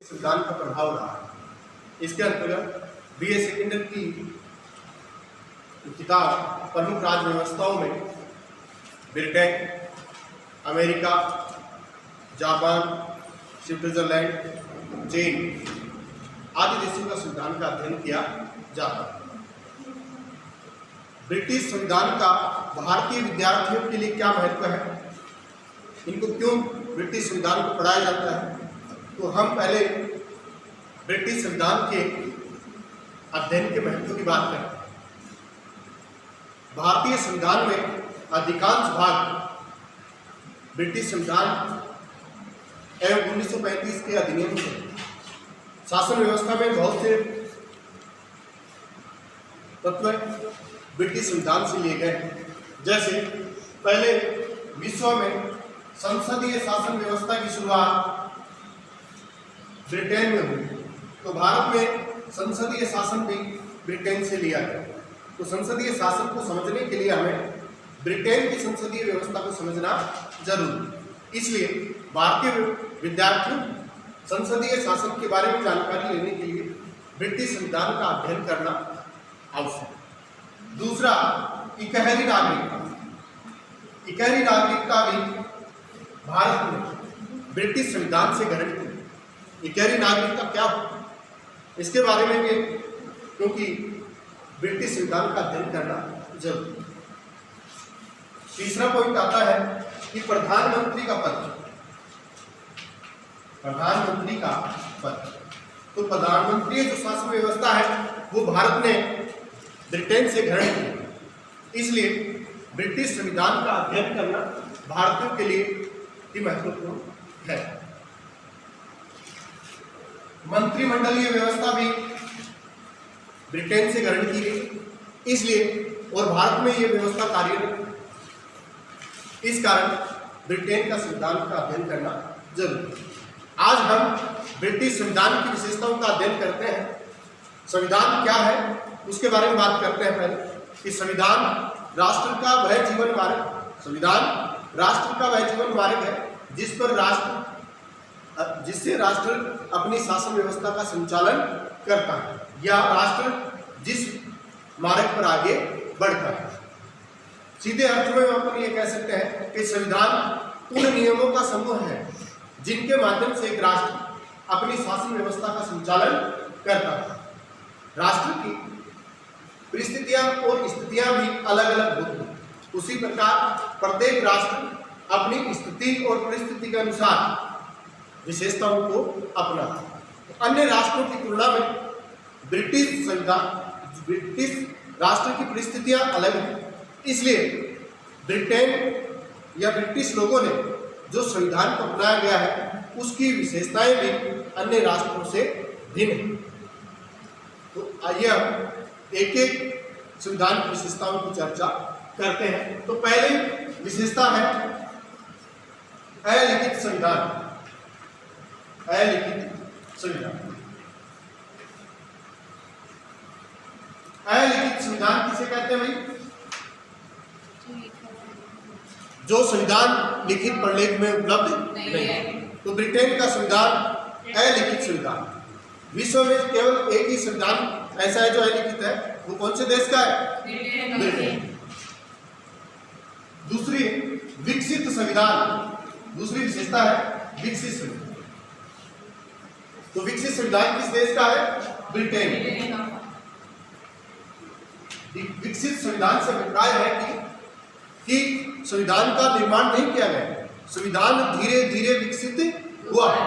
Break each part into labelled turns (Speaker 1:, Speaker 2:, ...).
Speaker 1: संविधान का प्रभाव रहा है। इसके अंतर्गत BA सेकेंडरी की किताब प्रमुख राज्य व्यवस्थाओं में ब्रिटेन, अमेरिका, जापान, स्विट्जरलैंड, चीन आदि देशों का संविधान का अध्ययन किया जाता है। ब्रिटिश संविधान का भारतीय विद्यार्थियों के लिए क्या महत्व है, इनको क्यों ब्रिटिश संविधान को पढ़ाया जाता है, तो हम पहले ब्रिटिश संविधान के अध्ययन के महत्व की बात करें। भारतीय संविधान में अधिकांश भाग ब्रिटिश संविधान एवं 1935 के अधिनियम से शासन व्यवस्था में बहुत से तत्व ब्रिटिश संविधान से लिए गए। जैसे पहले विश्व में संसदीय शासन व्यवस्था की शुरुआत ब्रिटेन में हुई, तो भारत में संसदीय शासन भी ब्रिटेन से लिया गया। तो संसदीय शासन को समझने के लिए हमें ब्रिटेन की संसदीय व्यवस्था को समझना जरूरी। इसलिए भारतीय विद्यार्थियों संसदीय शासन के बारे में जानकारी लेने के लिए ब्रिटिश संविधान का अध्ययन करना आवश्यक है। दूसरा, इकहरी नागरिकता। इकहरी नागरिकता भी भारत में ब्रिटिश संविधान से ग्रहण की। इकहरी नागरिकता क्या हो, इसके बारे में भी क्योंकि ब्रिटिश संविधान का अध्ययन करना जरूरी। तीसरा पॉइंट आता है कि प्रधानमंत्री का पद। प्रधानमंत्री का पद, तो प्रधानमंत्री जो शासन व्यवस्था है वो भारत ने ब्रिटेन से ग्रहण की। इसलिए ब्रिटिश संविधान का अध्ययन करना भारतीयों के लिए भी महत्वपूर्ण है। मंत्रिमंडलीय व्यवस्था भी ब्रिटेन से ग्रहण की गई, इसलिए और भारत में यह व्यवस्था कार्यरत, इस कारण ब्रिटेन का संविधान का अध्ययन करना जरूरी है। आज हम ब्रिटिश संविधान की विशेषताओं का अध्ययन करते हैं। संविधान क्या है उसके बारे में बात करते हैं। पहले कि संविधान राष्ट्र का वह जीवन मार्ग, संविधान राष्ट्र का वह जीवन मार्ग है जिससे राष्ट्र अपनी शासन व्यवस्था का संचालन करता है, या राष्ट्र जिस मार्ग पर आगे बढ़ता है। सीधे अर्थ में हम अपन ये कह सकते हैं कि संविधान उन नियमों का समूह है जिनके माध्यम से एक राष्ट्र अपनी शासन व्यवस्था का संचालन करता है। राष्ट्र की परिस्थितियां और स्थितियां भी अलग अलग होती हैं, उसी प्रकार प्रत्येक राष्ट्र अपनी स्थिति और परिस्थिति के अनुसार विशेषताओं को अपनाता है। अन्य राष्ट्रों की तुलना में ब्रिटिश राष्ट्र की परिस्थितियां अलग हैं, इसलिए ब्रिटेन या ब्रिटिश लोगों ने जो संविधान को अपनाया गया है उसकी विशेषताएं भी अन्य राष्ट्रों से भिन्न हैं। तो आइए हम एक एक संविधान की विशेषताओं की चर्चा करते हैं। तो पहले विशेषता है अलिखित संविधान। अलिखित संविधान, अलिखित संविधान किसे कहते हैं भाई? जो संविधान लिखित प्रलेख में उपलब्ध नहीं है। तो ब्रिटेन का संविधान अलिखित संविधान। विश्व में केवल एक ही संविधान ऐसा है जो अलिखित है, वो कौन से देश का है? ब्रिटेन। दूसरी विकसित संविधान, दूसरी विशेषता है विकसित संविधान। तो विकसित संविधान किस देश का है? ब्रिटेन। विकसित संविधान से अभिप्राय है कि संविधान का निर्माण नहीं किया गया, संविधान धीरे धीरे विकसित हुआ है।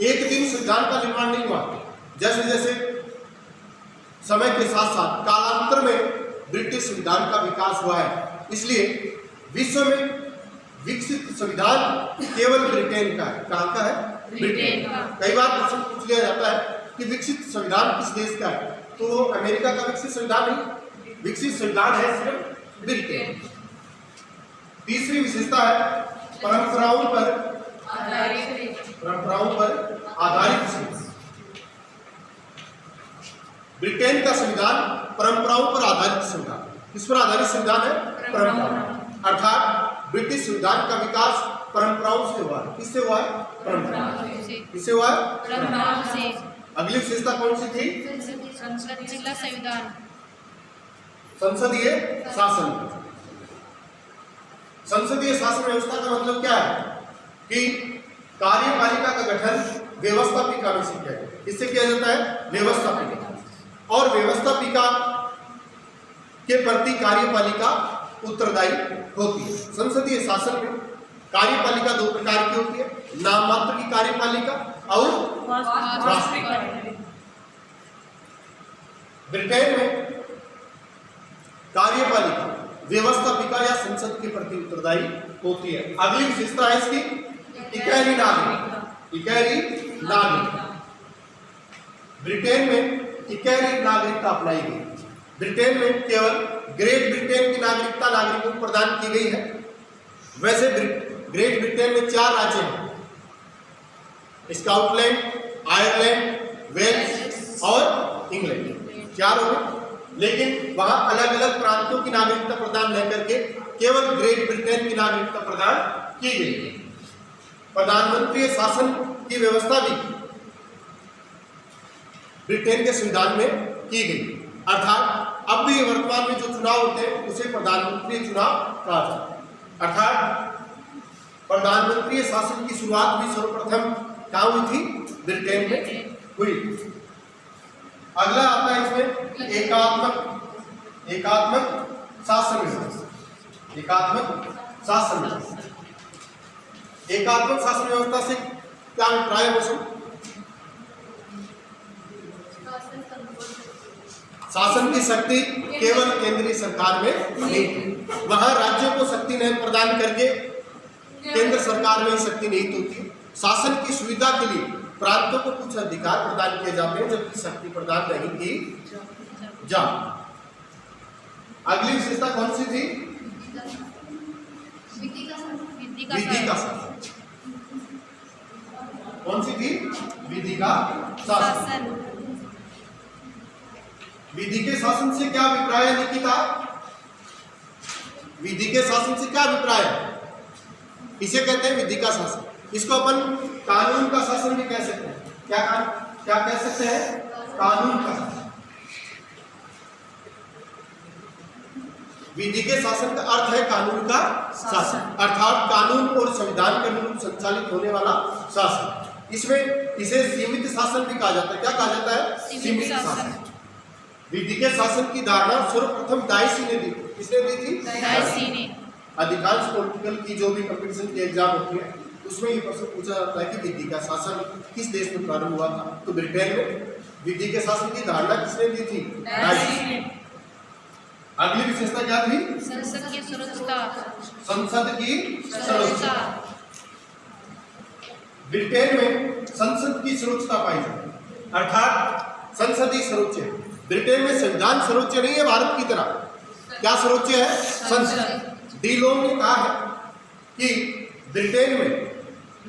Speaker 1: एक दिन संविधान का निर्माण नहीं हुआ। जैसे जैसे समय के साथ साथ कालांतर में ब्रिटिश संविधान का विकास हुआ है, इसलिए विश्व में विकसित संविधान केवल ब्रिटेन का है। कहाँ का है? ब्रिटेन का। कई बार प्रश्न पूछ लिया जाता है कि विकसित संविधान किस देश का है, तो अमेरिका का विकसित संविधान नहीं, विकसित संविधान है सिर्फ ब्रिटेन। तीसरी विशेषता है परंपराओं पर आधारित। ब्रिटेन का संविधान परंपराओं पर आधारित संविधान। किस पर आधारित संविधान है? परंपरा। अर्थात ब्रिटिश संविधान का विकास परंपराओं से हुआ है। किससे हुआ है? परंपराओं से। किससे हुआ है?
Speaker 2: परंपराओं से।
Speaker 1: अगली विशेषता कौन सी थी?
Speaker 2: जिला संविधान।
Speaker 1: संसदीय शासन। संसदीय शासन व्यवस्था का मतलब क्या है कि कार्यपालिका का गठन व्यवस्थापिका में से किया जाता है। किससे किया जाता है? व्यवस्थापिका। और व्यवस्थापिका के प्रति कार्यपालिका उत्तरदायी होती है। संसदीय शासन में कार्यपालिका दो प्रकार की होती है, नाम मात्र की कार्यपालिका और वास्तविक। ब्रिटेन में कार्यपालिका व्यवस्थापिका या संसद के प्रति उत्तरदायी होती है। अगली विशेषता है इसकी इकहरी नागरिक। इकहरी नागरिक। ब्रिटेन में इकहरी नागरिकता अपनाई गई। ब्रिटेन में केवल ग्रेट ब्रिटेन की नागरिकता नागरिकों को प्रदान की गई है। वैसे ग्रेट ब्रिटेन में 4 राज्य हैं, स्कॉटलैंड, आयरलैंड, वेल्स और इंग्लैंड। 4 हो गए, लेकिन वहां अलग अलग प्रांतों की नागरिकता प्रदान न करके केवल ग्रेट ब्रिटेन की नागरिकता प्रदान की गई। प्रधानमंत्री शासन की व्यवस्था भी ब्रिटेन के संविधान में की गई। अर्थात अब भी वर्तमान में जो चुनाव होते हैं उसे प्रधानमंत्री चुनाव कहा जाता है। अर्थात प्रधानमंत्री शासन की शुरुआत भी सर्वप्रथम कहाँ हुई थी? ब्रिटेन में हुई। अगला आता है इसमें एकात्मक शासन व्यवस्था। एकात्मक शासन व्यवस्था। एकात्मक शासन व्यवस्था से क्या अभिप्राय है? शासन की शक्ति केवल केंद्रीय सरकार में नहीं, वहां राज्यों को शक्ति नहीं प्रदान करके केंद्र सरकार में ही शक्ति नहीं होती। शासन की सुविधा के लिए प्रांतों को कुछ अधिकार प्रदान किए जाते हैं, जबकि शक्ति प्रदान नहीं की जा। अगली विशेषता कौन सी थी? विधि का शासन। कौन सी थी? विधि का शासन। विधि के शासन से क्या अभिप्राय है निकिता? विधि के शासन से क्या अभिप्राय है? इसे कहते हैं विधि का शासन। इसको अपन कानून का शासन भी कह सकते हैं। क्या कह सकते हैं? कानून का शासन। विधि के शासन का अर्थ है कानून का शासन, अर्थात कानून और संविधान के अनुरूप संचालित होने वाला शासन। इसमें इसे सीमित शासन भी कहा जाता है। क्या कहा जाता है? सीमित शासन। विधि के शासन की धारणा सर्वप्रथम डायसी ने दी। किसने दी थी?
Speaker 2: डायसी ने।
Speaker 1: अधिकांश पॉलिटिकल की जो भी कंपटीशन की एग्जाम होती है उसमें ये प्रश्न पूछा जाता है कि विधि का शासन किस देश में प्रारंभ हुआ था? तो ब्रिटेन में। विधि के शासन की धारणा किसने दी थी? डायसी ने। अगली विशेषता क्या थी?
Speaker 2: संसद की सुरक्षा।
Speaker 1: संसद की सुरक्षा। ब्रिटेन में संसद की सुरक्षा पाई जाती है, अर्थात संसदीय सर्वोच्च। ब्रिटेन में संविधान सर्वोच्च नहीं है भारत की तरह। क्या सर्वोच्च है? संसद। डी लोन ने कहा है कि ब्रिटेन में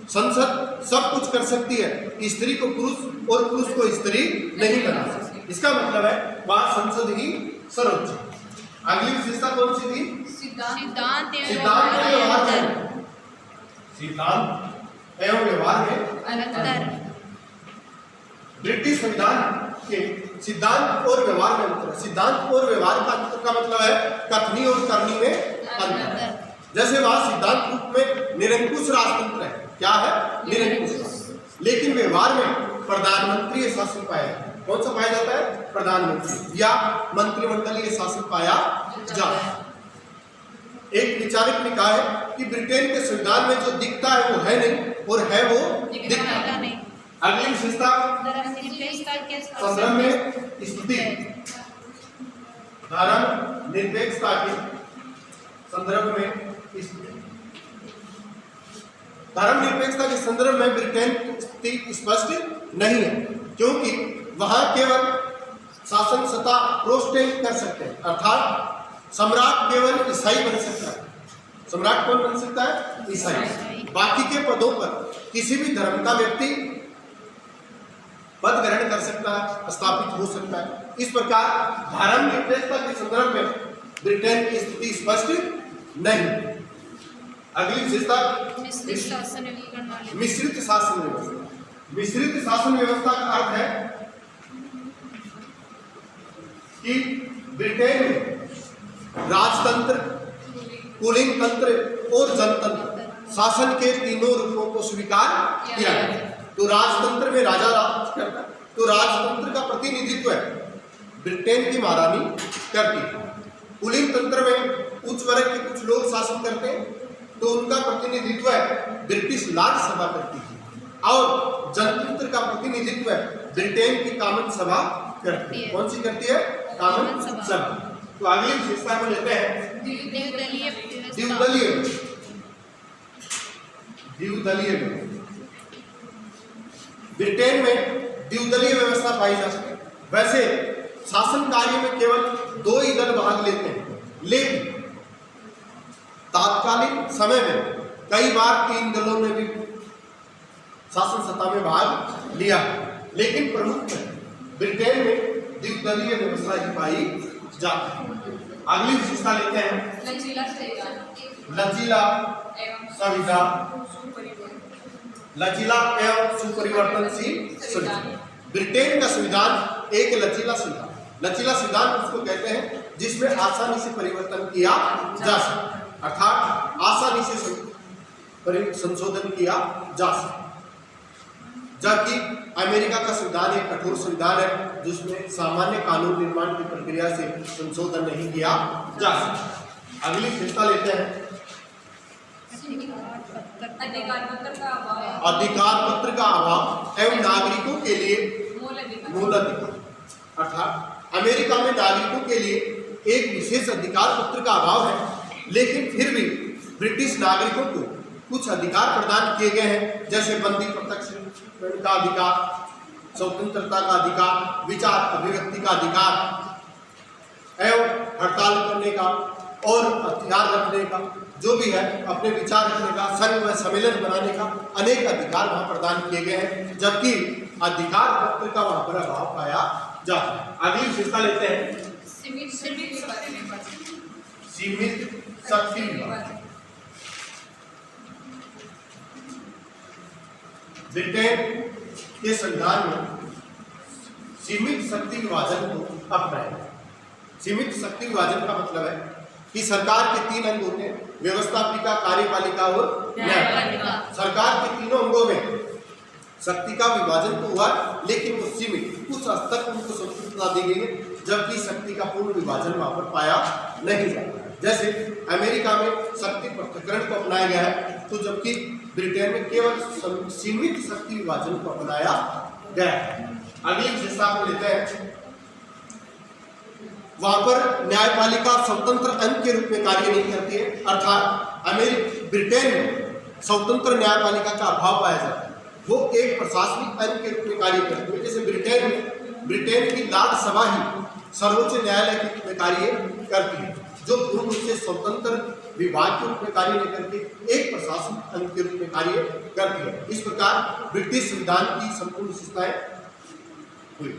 Speaker 1: संसद सब कुछ कर सकती है, स्त्री को पुरुष और पुरुष को स्त्री नहीं बना सकती। इसका मतलब है वहां संसद ही सर्वोच्च। अगली विशेषता कौन सी थी?
Speaker 2: सिद्धांत
Speaker 1: एवं व्यवहार में
Speaker 2: अंतर।
Speaker 1: ब्रिटिश संविधान के सिद्धांत और व्यवहार में अंतर। सिद्धांत और व्यवहार का अंतर का मतलब है कथनी और करनी में अंतर। जैसे वहां सिद्धांत रूप में निरंकुश राजतंत्र है। क्या है? निरंकुश। लेकिन व्यवहार में प्रधानमंत्री शासन पाया जाता है। कौन सा पाया जाता है? प्रधानमंत्री या मंत्रिमंडलीय शासन पाया जाता है। एक विचारक ने कहा है कि ब्रिटेन के संविधान में जो दिखता है वो है नहीं और है वो दिखता नहीं। अगली विशेषता संदर्भ में स्थिति। धर्मनिरपेक्षता के संदर्भ में स्थिति। धर्मनिरपेक्षता के संदर्भ में ब्रिटेन की स्थिति स्पष्ट नहीं है, क्योंकि वहां केवल शासन सत्ता प्रोस्टेट कर सकते हैं, अर्थात सम्राट केवल ईसाई बन सकता है। सम्राट कौन बन सकता है? ईसाई। बाकी के पदों पर किसी भी धर्म का व्यक्ति पद ग्रहण कर सकता है, स्थापित हो सकता है। इस प्रकार धर्मनिरपेक्षता के संदर्भ में ब्रिटेन की स्थिति स्पष्ट नहीं। अगली विशेषता
Speaker 2: मिश्रित शासन प्रणाली।
Speaker 1: मिश्रित शासन व्यवस्था। मिश्रित शासन व्यवस्था का अर्थ है कि ब्रिटेन में राजतंत्र, कुलीन तंत्र और जनतंत्र शासन के तीनों रूपों को स्वीकार किया गया। तो राजतंत्र में राजा राज करता, तो राजतंत्र का प्रतिनिधित्व ब्रिटेन की महारानी करती है। कुलीन तंत्र में उच्च वर्ग के कुछ लोग शासन करते हैं, तो उनका प्रतिनिधित्व ब्रिटिश लार्ड सभा करती है। और जनतंत्र का प्रतिनिधित्व ब्रिटेन की कॉमन सभा करती है। कौन सी करती है? कॉमन सभा। तो अगली विशेषता को लेते हैं
Speaker 2: द्विदलीय
Speaker 1: द्विदलीय द्विदलीय। ब्रिटेन में द्विदलीय व्यवस्था पाई जा सकती है। वैसे शासन कार्य में केवल 2 ही दल भाग लेते हैं, लेकिन तात्कालीन समय में कई बार 3 दलों ने भी शासन सत्ता में भाग लिया। लेकिन प्रमुख ब्रिटेन में द्विदलीय व्यवस्था ही पाई जाती है। अगली विशेषता लेते हैं लचीला संविधान। लचीला एवं सुपरिवर्तनशील संविधान। ब्रिटेन का संविधान एक लचीला संविधान। लचीला संविधान उसको कहते हैं जिसमें आसानी से परिवर्तन किया जा सके, अर्थात आसानी से संशोधन किया जा सके। जबकि अमेरिका का संविधान एक कठोर संविधान है जिसमें सामान्य कानून निर्माण की प्रक्रिया से संशोधन नहीं किया जा सकता। अगली विशेषता लेते हैं अधिकार पत्र का अभाव एवं नागरिकों के लिए मूल अधिकार। अर्थात अमेरिका में नागरिकों के लिए एक विशेष अधिकार पत्र का अभाव है, लेकिन फिर भी ब्रिटिश नागरिकों को कुछ अधिकार प्रदान किए गए हैं, जैसे बंदी प्रत्यक्ष का अधिकार, स्वतंत्रता का अधिकार, विचार अभिव्यक्ति का अधिकार एवं हड़ताल करने का और हथियार रखने का, जो भी है अपने विचार रखने का, संघ व सम्मेलन बनाने का अनेक अधिकार वहां प्रदान किए गए हैं, जबकि अधिकार पत्र का वहां पर अभाव पाया जाता है। अगली विशेषता लेते हैं सीमित शक्ति विभाजन। ब्रिटेन के संविधान में सीमित शक्ति विभाजन को अपनाया। सीमित शक्ति विभाजन का मतलब है कि सरकार के 3 अंग होते हैं, व्यवस्थापिका, कार्यपालिका और न्यायपालिका। सरकार के तीनों अंगों में शक्ति का विभाजन तो हुआ, लेकिन वो सीमित कुछ हद तक उनको स्वतंत्रता दी गई है, जबकि शक्ति का पूर्ण विभाजन वहां पर पाया नहीं जाता। जैसे अमेरिका में शक्ति पृथक्करण को अपनाया गया है, तो जबकि ब्रिटेन में केवल सीमित शक्ति विभाजन को अपनाया गया है। अगली विशेषता को लेते हैं वहां पर न्यायपालिका स्वतंत्र अंग के रूप में कार्य नहीं करती है, अर्थात ब्रिटेन में स्वतंत्र न्यायपालिका का अभाव पाया जाता है। वो एक प्रशासनिक अंग के रूप में कार्य करती है। जैसे ब्रिटेन की लार्ड सभा ही सर्वोच्च न्यायालय के रूप में कार्य करती है, जो पूर्ण रूप से स्वतंत्र विभाग के रूप में कार्य नहीं करती, एक प्रशासनिक अंग के रूप में कार्य करती है। इस प्रकार ब्रिटिश संविधान की संपूर्ण विशेषताएं हुई।